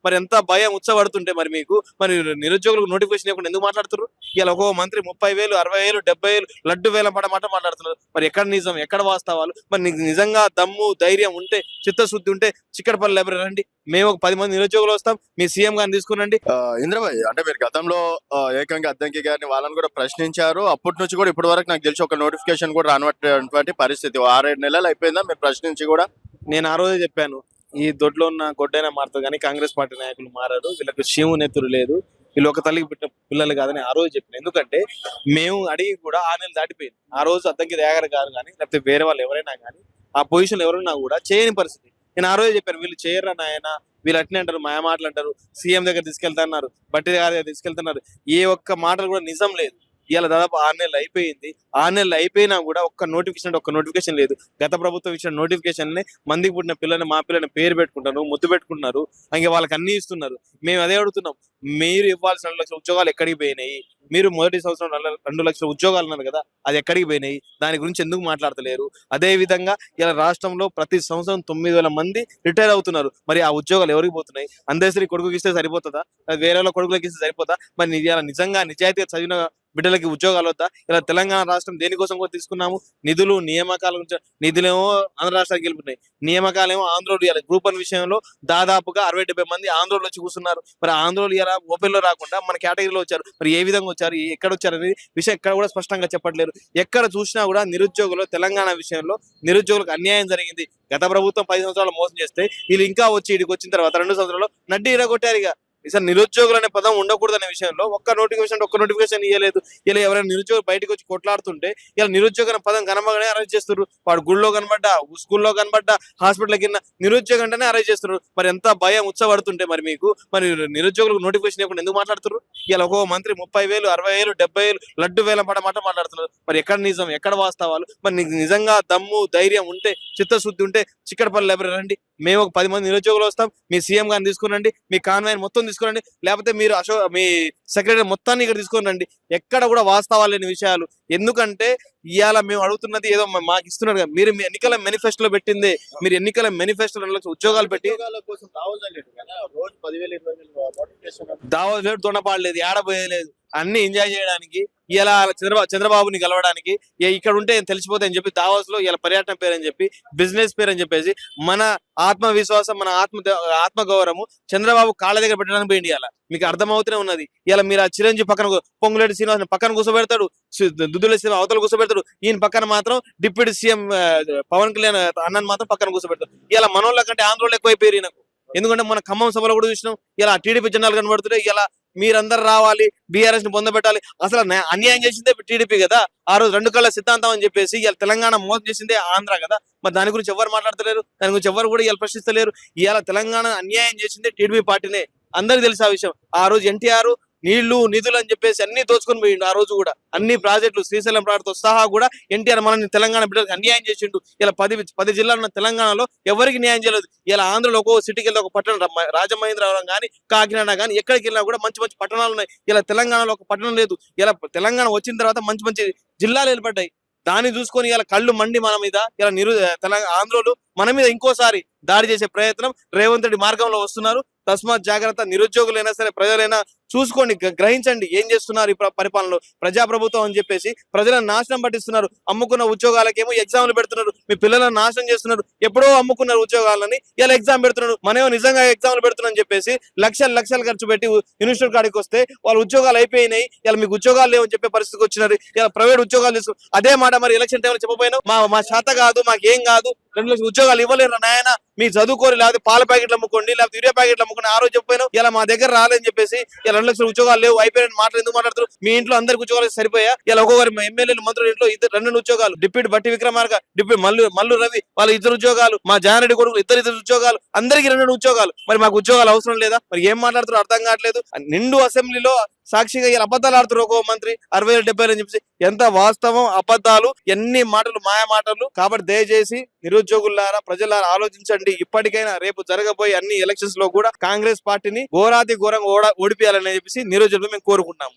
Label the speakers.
Speaker 1: మరి ఎంత భయం ఉత్సపడుతుంటే మరి మీకు మరి నిరుద్యోగులకు నోటిఫికేషన్ ఇవ్వకుండా ఎందుకు మాట్లాడుతున్నారు? ఇలా ఒక్కో మంత్రి 30,000, 60,000, 70,000 లడ్డు వేలం మాట మాట్లాడుతున్నారు. మరి ఎక్కడ నిజం, ఎక్కడ వాస్తవాలు? మరి నీకు నిజంగా దమ్ము ధైర్యం ఉంటే, చిత్తశుద్ధి ఉంటే చిక్కడపల్లి లైబ్రరీ రండి. మేము ఒక 10 మంది నిరుద్యోగులు వస్తాం. మీ సీఎం గారిని తీసుకురండి.
Speaker 2: ఇంద్రభాయ్, అంటే మీరు గతంలో ఏకంగా అద్దంకి గారిని వాళ్ళని కూడా ప్రశ్నించారు. అప్పటి నుంచి కూడా ఇప్పటి వరకు నాకు తెలిసి ఒక నోటిఫికేషన్ కూడా రానటువంటి పరిస్థితి. 6-7 నెలలు అయిపోయిందా మీరు ప్రశ్నించి కూడా?
Speaker 1: నేను ఆ రోజే చెప్పాను, ఈ దొడ్లో ఉన్న గొడ్డైనా మారుతుంది కానీ కాంగ్రెస్ పార్టీ నాయకులు మారారు, వీళ్ళకి శివు నెత్తురు లేదు, వీళ్ళు ఒక తల్లికి పెట్టిన పిల్లలు కాదని ఆ రోజు చెప్పిన. ఎందుకంటే మేము అడిగి కూడా 6 నెలలు దాటిపోయింది. ఆ రోజు అద్దంకి దయాగర్ గారు కానీ లేకపోతే వేరే వాళ్ళు ఎవరైనా కానీ ఆ పొజిషన్ ఎవరున్నా కూడా చేయని పరిస్థితి. నేను ఆ రోజు చెప్పాను, వీళ్ళు చేయరా నాయన, వీళ్ళు అట్నే అంటారు, మాయ మాటలు అంటారు, సీఎం దగ్గర తీసుకెళ్తున్నారు, బట్టి గారి దగ్గర తీసుకెళ్తున్నారు, ఏ ఒక్క మాటలు కూడా నిజం లేదు. ఇలా దాదాపు 6 నెలలు అయిపోయింది. 6 నెలలు అయిపోయినా కూడా ఒక్క నోటిఫికేషన్ లేదు. గత ప్రభుత్వం ఇచ్చిన నోటిఫికేషన్ మందికి పుట్టిన పిల్లని, మా పిల్లని పేరు పెట్టుకుంటారు, ముద్దు పెట్టుకుంటున్నారు, ఇంకా వాళ్ళకి అన్ని ఇస్తున్నారు. మేము అదే అడుగుతున్నాం, మీరు ఇవ్వాల్సిన 2 లక్షల ఉద్యోగాలు ఎక్కడికి పోయినాయి? మీరు మొదటి సంవత్సరం 2 లక్షల ఉద్యోగాలు అన్నారు కదా, అది ఎక్కడికి పోయినాయి? దాని గురించి ఎందుకు మాట్లాడతలేరు? అదే విధంగా ఇలా రాష్ట్రంలో ప్రతి సంవత్సరం 9,000 మంది రిటైర్ అవుతున్నారు. మరి ఆ ఉద్యోగాలు ఎవరికి పోతున్నాయి? అందరి కొడుకుకి ఇస్తే సరిపోతుందా? వేరే వాళ్ళ కొడుకులకి ఇస్తే సరిపోతా? మరి ఇలా నిజంగా నిజాయితీగా చదివిన బిడ్డలకి ఉద్యోగాలు వద్దా? ఇలా తెలంగాణ రాష్ట్రం దేనికోసం కూడా తీసుకున్నాము? నిధులు నియామకాల గురించి. నిధులేమో ఆంధ్ర రాష్ట్రానికి వెళ్ళిపోయినాయి, నియామకాలేమో ఆంధ్రోలు. ఇవ్వాలి గ్రూప్ 1 విషయంలో దాదాపుగా 60-70 మంది ఆంధ్రోలు వచ్చి కూర్చున్నారు. మరి ఆంధ్రోలు ఇలా ఓపెన్ లో రాకుండా మన కేటగిరీలో వచ్చారు. మరి ఏ విధంగా వచ్చారు, ఎక్కడ వచ్చారు అనేది విషయం ఎక్కడ కూడా స్పష్టంగా చెప్పట్లేరు. ఎక్కడ చూసినా కూడా నిరుద్యోగులు, తెలంగాణ విషయంలో నిరుద్యోగులకు అన్యాయం జరిగింది. గత ప్రభుత్వం 10 సంవత్సరాలు మోసం చేస్తే వీళ్ళు ఇంకా వచ్చి ఇక్కడికి వచ్చిన తర్వాత 2 సంవత్సరాల్లో నడ్డి ఇరగొట్టారు. ఇక ఈసారి నిరుద్యోగులు అనే పదం ఉండకూడదు అనే విషయంలో ఒక్క నోటిఫికేషన్ ఇవ్వలేదు. ఇలా ఎవరైనా నిరుద్యోగులు బయటకు వచ్చి కొట్లాడుతుంటే ఇలా నిరుద్యోగ అనే పదం కనబడగానే అరెస్ట్ చేస్తున్నారు. వాడు గుళ్ళో కనబడ్డా, స్కూల్లో కనబడ్డా, హాస్పిటల్ కింద నిరుద్యోగం అంటేనే అరెస్ట్ చేస్తున్నారు. మరి ఎంత భయం ఉత్సపడుతుంటే మరి మీకు మరి నిరుద్యోగులకు నోటిఫికేషన్ ఇవ్వకుండా ఎందుకు మాట్లాడుతున్నారు? ఇలా ఒక్కో మంత్రి 30,000, 60,000, 70,000 లడ్డు వేలం మాట మాట్లాడుతున్నారు. మరి ఎక్కడ నిజం, ఎక్కడ వాస్తవాలు? మరి నీకు నిజంగా దమ్ము ధైర్యం ఉంటే, చిత్తశుద్ధి ఉంటే చిక్కడపల్లి లైబ్రరీ రండి. మేము ఒక 10 మంది నిరుద్యోగులు వస్తాం. మీ సీఎం గారిని తీసుకురండి, మీ కాన్వాయ్ మొత్తం తీసుకురండి, లేకపోతే మీరు మీ సెక్రటరీ మొత్తాన్ని ఇక్కడ తీసుకుని రండి. ఎక్కడ కూడా వాస్తవాలు లేని విషయాలు. ఎందుకంటే ఇవాళ మేము అడుగుతున్నది ఏదో మాకు ఇస్తున్నారు కదా, మీరు మీ ఎన్నికల మేనిఫెస్టోలో పెట్టిందే. మీరు ఎన్నికల మేనిఫెస్టోలో 2 లక్షల ఉద్యోగాలు పెట్టి దావోస్ లేదు, దొండపాడలేదు, ఏడబోయలేదు, అన్ని ఎంజాయ్ చేయడానికి, ఇలా చంద్రబాబుని కలవడానికి, ఇక్కడ ఉంటే తెలిసిపోతే అని చెప్పి దావోస్ లో ఇలా పర్యటన పేరు అని చెప్పి, బిజినెస్ పేరు అని చెప్పేసి మన ఆత్మవిశ్వాసం, మన ఆత్మగౌరవము చంద్రబాబు కాళ్ళ దగ్గర పెట్టడానికి పోయింది. ఇలా మీకు అర్థమవుతూనే ఉన్నది. ఇలా మీరు ఆ చిరంజీవి పక్కన పొంగులేటి శ్రీనివాస్ పక్కన కూర్చోబెడతాడు, దుద్దుల శ్రీనివాస్ అవతల కూర్చోబెడతాడు, ఈయన పక్కన మాత్రం డిప్యూటీ సీఎం పవన్ కళ్యాణ్ అన్నని మాత్రం పక్కన కూర్చోబెడతాడు. ఇలా మనోళ్ళ కంటే ఆంధ్రోళ్ళు ఎక్కువైపోయారు నాకు. ఎందుకంటే మన ఖమ్మం సభలో కూడా చూసినాం, ఇలా టీడీపీ జెండాలు కనబడుతున్నాయి. ఇలా మీరందరు రావాలి, బీఆర్ఎస్ ని పొందబెట్టాలి. అసలు అన్యాయం చేసిందే టీడీపీ కదా. ఆ రోజు 2 కళ్ళ సిద్ధాంతం అని చెప్పేసి ఇలా తెలంగాణ మోసం చేసిందే ఆంధ్ర కదా. మరి దాని గురించి ఎవరు మాట్లాడతలేరు, దాని గురించి ఎవరు కూడా ఇలా ప్రశ్నిస్తలేరు. ఇలా తెలంగాణ అన్యాయం చేసిందే టీడీపీ పార్టీనే. అందరికి తెలుసు ఆ విషయం. ఆ రోజు ఎన్టీఆర్ నీళ్లు నిధులు అని చెప్పేసి అన్ని దోచుకొని పోయిండు. ఆ రోజు కూడా అన్ని ప్రాజెక్టులు, శ్రీశైలం ప్రాజెక్టుతో సహా కూడా ఎన్టీఆర్ మనల్ని తెలంగాణ బిడ్డలకు అన్యాయం చేసిండు. ఇలా 10 జిల్లాలు ఉన్న తెలంగాణలో ఎవరికి న్యాయం చేయలేదు. ఇలా ఆంధ్రలో ఒక్కో సిటీకి వెళ్ళి ఒక పట్టణం, రాజమహేంద్రవరం కానీ, కాకినాడ కానీ, ఎక్కడికి వెళ్ళినా కూడా మంచి మంచి పట్టణాలు ఉన్నాయి. ఇలా తెలంగాణలో ఒక పట్టణం లేదు. ఇలా తెలంగాణ వచ్చిన తర్వాత మంచి మంచి జిల్లాలు ఏర్పడ్డాయి. దాన్ని చూసుకొని ఇలా కళ్ళు మండి మన మీద ఇలా ఆంధ్రోలు మన మీద ఇంకోసారి దాడి చేసే ప్రయత్నం రేవంత్ రెడ్డి మార్గంలో వస్తున్నారు. తస్మాత్ జాగ్రత్త. నిరుద్యోగులైనా సరే, ప్రజలైనా చూసుకోండి, గ్రహించండి ఏం చేస్తున్నారు ఈ పరిపాలనలో. ప్రజాప్రభుత్వం అని చెప్పేసి ప్రజలను నాశనం పట్టిస్తున్నారు. అమ్ముకున్న ఉద్యోగాలకేమో ఎగ్జామ్లు పెడుతున్నారు, మీ పిల్లలను నాశనం చేస్తున్నారు. ఎప్పుడో అమ్ముకున్నారు ఉద్యోగాలని, ఇలా ఎగ్జామ్ పెడుతున్నారు. మనమేమో నిజంగా ఎగ్జామ్లు పెడుతున్నాం అని చెప్పేసి లక్షలు ఖర్చు పెట్టి ఇన్స్టిట్యూట్ కాడికి వస్తే వాళ్ళు ఉద్యోగాలు అయిపోయినాయి, ఇలా మీకు ఉద్యోగాలు లేవని చెప్పే పరిస్థితికి వచ్చినారు. ఇలా ప్రైవేట్ ఉద్యోగాలు తీసుకు అదే మాట మరి ఎలక్షన్ టైంలో చెప్పపోయినా, మా శాత కాదు, మాకేం కాదు, 2 లక్షల ఉద్యోగాలు ఇవ్వలేరు నాయన, మీ చదువుకోరు, లేకపోతే పాల ప్యాకెట్లు అమ్ముకోండి, లేకపోతే యూరియా ప్యాకెట్లు అమ్ముకోండి. ఆ రోజు చెప్పిపోయినావు, ఇలా మా దగ్గర రాలేదని చెప్పేసి ఇలా 2 లక్షల ఉద్యోగాలు లేవు, అయిపోయిన మాటలు ఎందుకు మాట్లాడుతారు? మీ ఇంట్లో అందరికి ఉద్యోగాలు సరిపోయా? ఇలా ఒక్కొక్కరు ఎమ్మెల్యేలు, మంత్రులు ఇంట్లో 2 ఉద్యోగాలు, డిప్యూటీ బట్టి విక్రమార్క, డిప్యూటీ మల్లు రవి వాళ్ళ 2 ఉద్యోగాలు, మా జానారెడ్డి కొడుకు 2 ఉద్యోగాలు, అందరికి 2 ఉద్యోగాలు. మరి మాకు ఉద్యోగాలు అవసరం లేదా? మరి ఏం మాట్లాడుతారో అర్థం కావట్లేదు. నిండు అసెంబ్లీలో సాక్షిగా ఇలా అబద్ధాలు ఆడుతారు ఒక్కో మంత్రి 60,000, 70,000 అని చెప్పేసి. ఎంత వాస్తవం, అబద్ధాలు, ఎన్ని మాటలు, మాయ మాటలు. కాబట్టి దయచేసి నిరుద్యోగులారా, ప్రజలారా ఆలోచించండి. ఇప్పటికైనా రేపు జరగబోయే అన్ని ఎలక్షన్స్ లో కూడా కాంగ్రెస్ పార్టీని ఘోరాతి ఘోరంగా ఓడిపియాలని చెప్పేసి నిరుద్యోగులు మేము కోరుకుంటున్నాము.